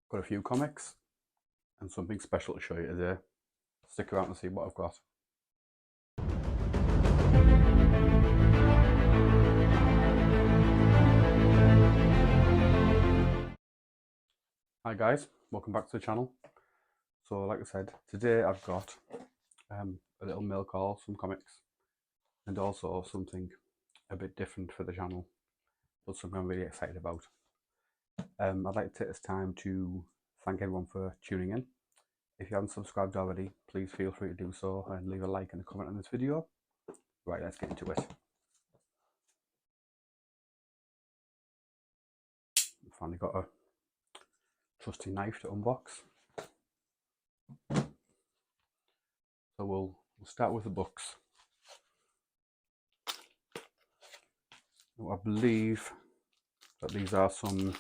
Got a few comics and something special to show you today. Stick around and see what I've got. Hi guys, welcome back to the channel. So like I said, today I've got a little mail call, some comics, and also something a bit different for the channel, but something I'm really excited about. I'd like to take this time to thank everyone for tuning in. If you haven't subscribed already, please feel free to do so and leave a like and a comment on this video. Right, let's get into it. Finally got a trusty knife to unbox. So we'll start with the books. Now, I believe that these are some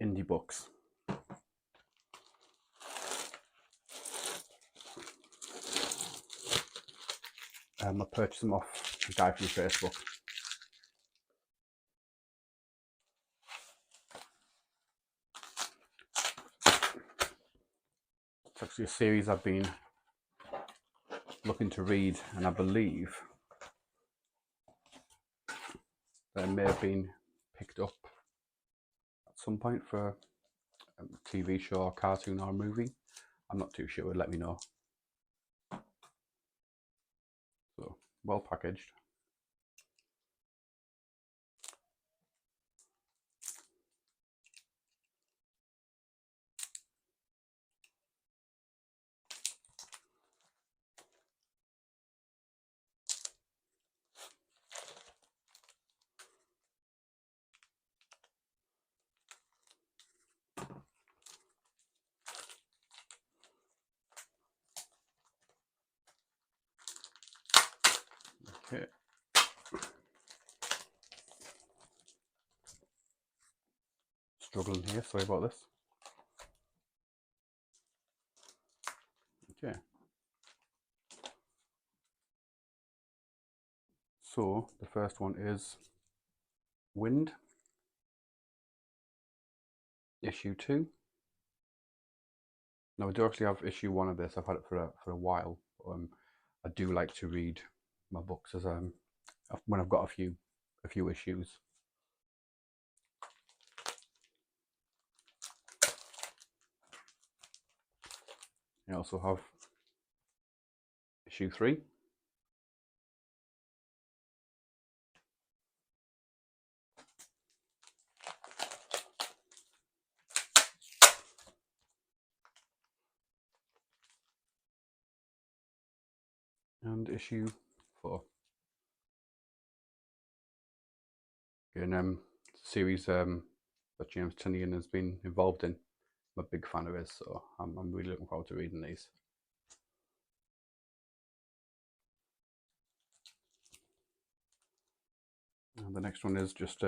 indie books. I purchased them off a guy from Facebook. It's actually a series I've been looking to read, and I believe that it may have been picked up at some point for a TV show or cartoon or movie. I'm not too sure, let me know. So, well packaged. Okay. Struggling here, sorry about this. Okay. So the first one is Wind, issue 2. Now I do actually have issue 1 of this. I've had it for a while. I do like to read my books as when I've got a few issues. I also have issue 3. And issue 4. Again, series that James Tynion has been involved in. I'm a big fan of his, so I'm really looking forward to reading these. And the next one is just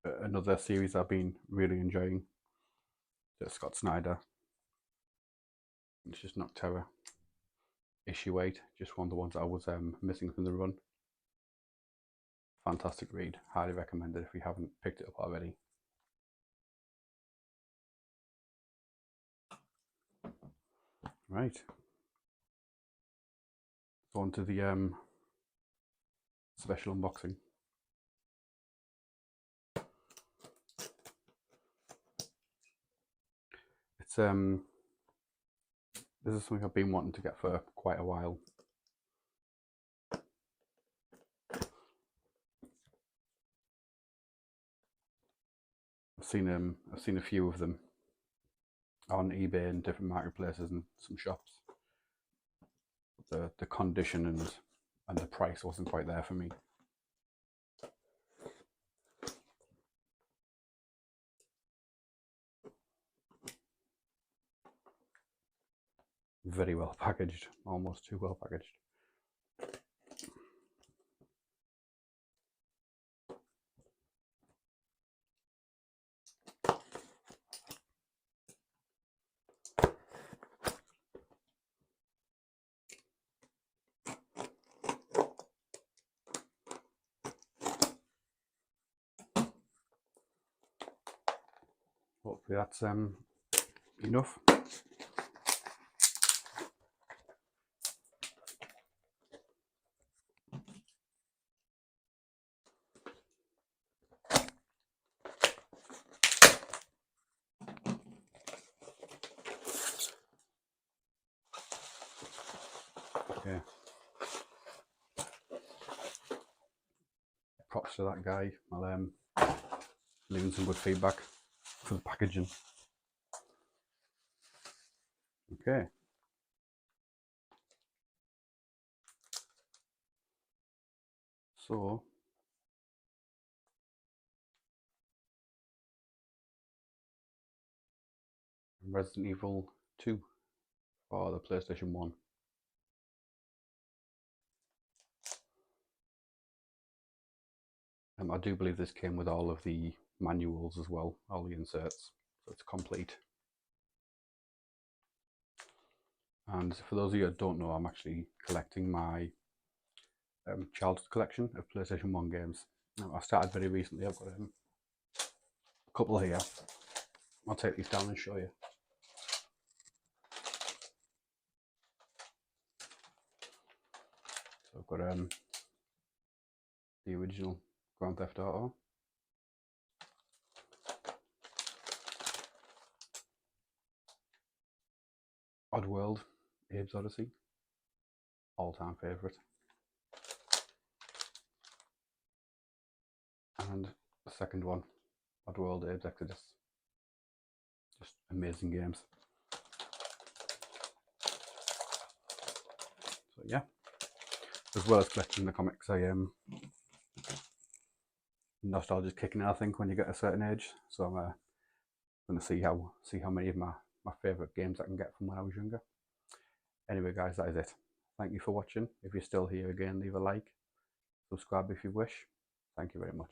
another series I've been really enjoying. It's Scott Snyder. It's just Nocterra. Issue 8, just one of the ones I was missing from the run. Fantastic read, highly recommended if you haven't picked it up already. Right, so on to the special unboxing. It's this is something I've been wanting to get for quite a while. I've seen a few of them on eBay and different marketplaces and some shops. The condition and the price wasn't quite there for me. Very well packaged, almost too well packaged. hopefully that's enough. Okay. Props to that guy. I'll leave some good feedback for the packaging. Okay. So Resident Evil 2 for the PlayStation 1. I do believe this came with all of the manuals as well, all the inserts, so it's complete. And for those of you that don't know, I'm actually collecting my childhood collection of PlayStation 1 games. Now, I started very recently. I've got a couple here. I'll take these down and show you. So I've got the original Grand Theft Auto, Oddworld, Abe's Odyssey, all-time favourite, and the second one, Oddworld, Abe's Exodus. Just amazing games. So yeah, as well as collecting the comics, I nostalgia's kicking in, I think, when you get a certain age. So I'm going to see how many of my favourite games I can get from when I was younger. Anyway, guys, that is it. Thank you for watching. If you're still here, again, leave a like, subscribe if you wish. Thank you very much.